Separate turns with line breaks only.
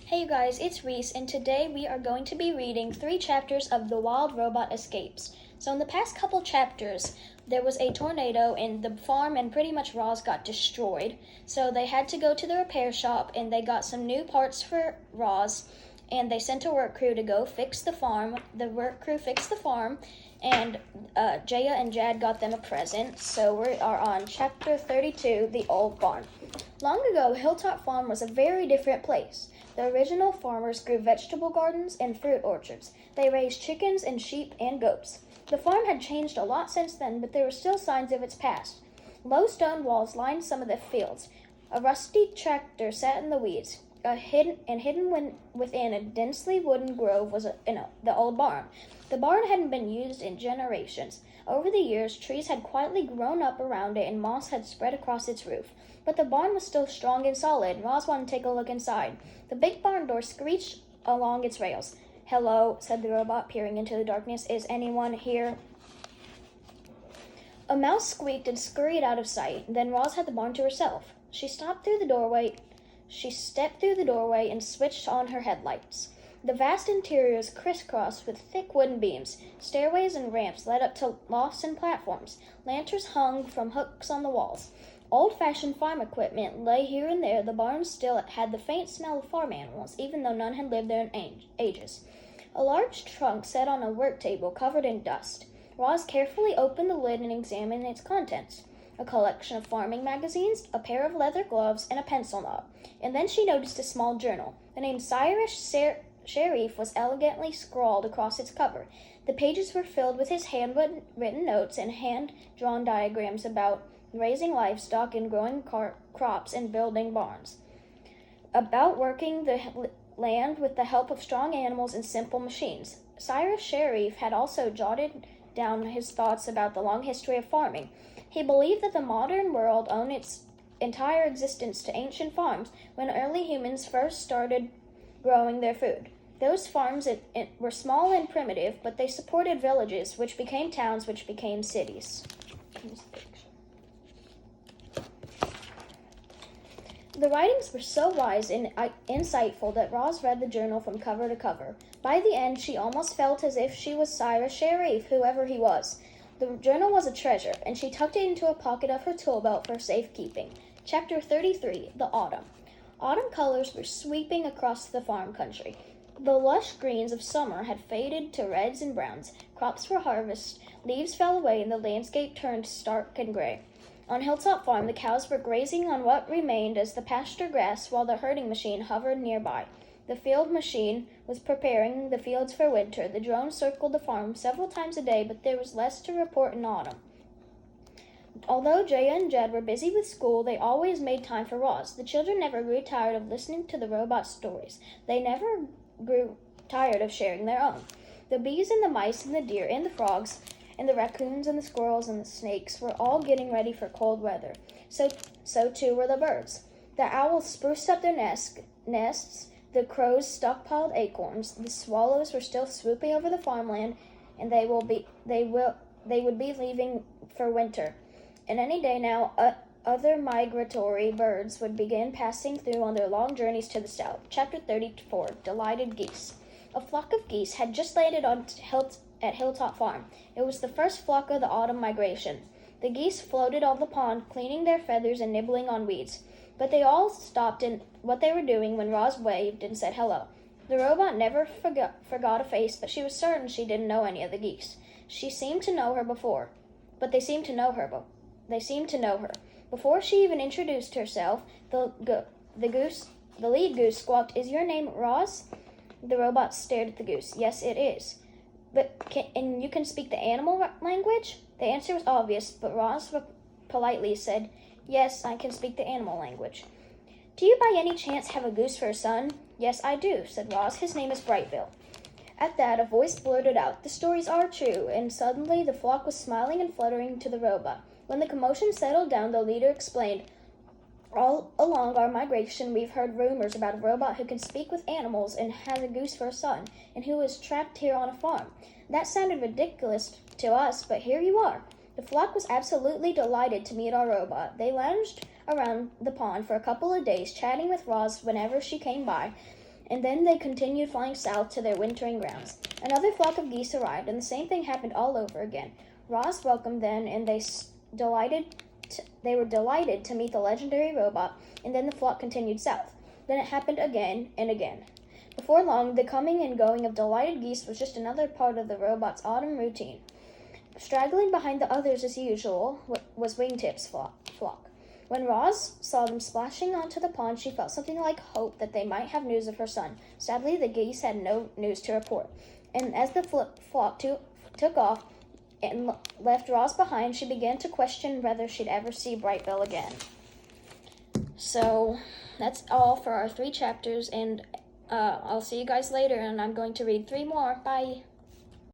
Hey you guys, it's Reese, and today we are going to be reading 3 chapters of The Wild Robot Escapes. So in the past couple chapters, there was a tornado in the farm and pretty much Roz got destroyed. So they had to go to the repair shop and they got some new parts for Roz, and they sent a work crew to go fix the farm. The work crew fixed the farm, and Jaya and Jad got them a present. So we are on chapter 32, The Old Barn. Long ago, Hilltop Farm was a very different place. The original farmers grew vegetable gardens and fruit orchards. They raised chickens and sheep and goats. The farm had changed a lot since then, but there were still signs of its past. Low stone walls lined some of the fields. A rusty tractor sat in the weeds. Hidden within a densely wooden grove was the old barn. The barn hadn't been used in generations. Over the years, trees had quietly grown up around it and moss had spread across its roof. But the barn was still strong and solid. Roz wanted to take a look inside. The big barn door screeched along its rails. "Hello," said the robot, peering into the darkness. "Is anyone here?" A mouse squeaked and scurried out of sight. Then Roz had the barn to herself. She stepped through the doorway and switched on her headlights. The vast interior was crisscrossed with thick wooden beams. Stairways and ramps led up to lofts and platforms. Lanterns hung from hooks on the walls. Old-fashioned farm equipment lay here and there. The barn still had the faint smell of farm animals, even though none had lived there in ages. A large trunk sat on a work table covered in dust. Roz carefully opened the lid and examined its contents. A collection of farming magazines, a pair of leather gloves, and a pencil knob. And then she noticed a small journal. The name Cyrus Sharif was elegantly scrawled across its cover. The pages were filled with his handwritten notes and hand-drawn diagrams about raising livestock and growing crops and building barns, about working the land with the help of strong animals and simple machines. Cyrus Sharif had also jotted down his thoughts about the long history of farming. He believed that the modern world owed its entire existence to ancient farms when early humans first started growing their food. Those farms were small and primitive, but they supported villages, which became towns, which became cities. The writings were so wise and insightful that Roz read the journal from cover to cover. By the end, she almost felt as if she was Cyrus Sharif, whoever he was. The journal was a treasure, and she tucked it into a pocket of her tool belt for safekeeping. Chapter 33, The Autumn. Autumn colors were sweeping across the farm country. The lush greens of summer had faded to reds and browns. Crops were harvested, leaves fell away, and the landscape turned stark and gray. On Hilltop Farm, the cows were grazing on what remained as the pasture grass while the herding machine hovered nearby. The field machine was preparing the fields for winter. The drone circled the farm several times a day, but there was less to report in autumn. Although Jaya and Jed were busy with school, they always made time for Roz. The children never grew tired of listening to the robot's stories. They never grew tired of sharing their own. The bees and the mice and the deer and the frogs and the raccoons and the squirrels and the snakes were all getting ready for cold weather. So too were the birds. The owls spruced up their nests, the crows stockpiled acorns, the swallows were still swooping over the farmland, and they would be leaving for winter. And any day now, other migratory birds would begin passing through on their long journeys to the south. Chapter 34, Delighted Geese. A flock of geese had just landed at Hilltop Farm. It was the first flock of the autumn migration. The geese floated on the pond, cleaning their feathers and nibbling on weeds. But they all stopped in what they were doing when Roz waved and said hello. The robot never forgot a face, but she was certain she didn't know any of the geese. She seemed to know her before, but they seemed to know her. Before she even introduced herself, the lead goose squawked, "Is your name Roz?" The robot stared at the goose. "Yes, it is. And you can speak the animal language?" The answer was obvious, but Roz politely said, "Yes, I can speak the animal language." "Do you by any chance have a goose for a son?" "Yes, I do," said Roz. "His name is Brightbill." At that, a voice blurted out, "The stories are true," and suddenly the flock was smiling and fluttering to the robot. When the commotion settled down, the leader explained, "All along our migration, we've heard rumors about a robot who can speak with animals and has a goose for a son, and who is trapped here on a farm. That sounded ridiculous to us, but here you are." The flock was absolutely delighted to meet our robot. They lounged around the pond for a couple of days, chatting with Roz whenever she came by, and then they continued flying south to their wintering grounds. Another flock of geese arrived, and the same thing happened all over again. Roz welcomed them, and they were delighted to meet the legendary robot, and then the flock continued south. Then it happened again and again. Before long, the coming and going of delighted geese was just another part of the robot's autumn routine. Straggling behind the others as usual was Wingtip's flock. When Roz saw them splashing onto the pond, she felt something like hope that they might have news of her son. Sadly, the geese had no news to report, and as the flock took off and left Roz behind, she began to question whether she'd ever see Brightville again. So that's all for our 3 chapters, and I'll see you guys later, and I'm going to read 3 more. Bye!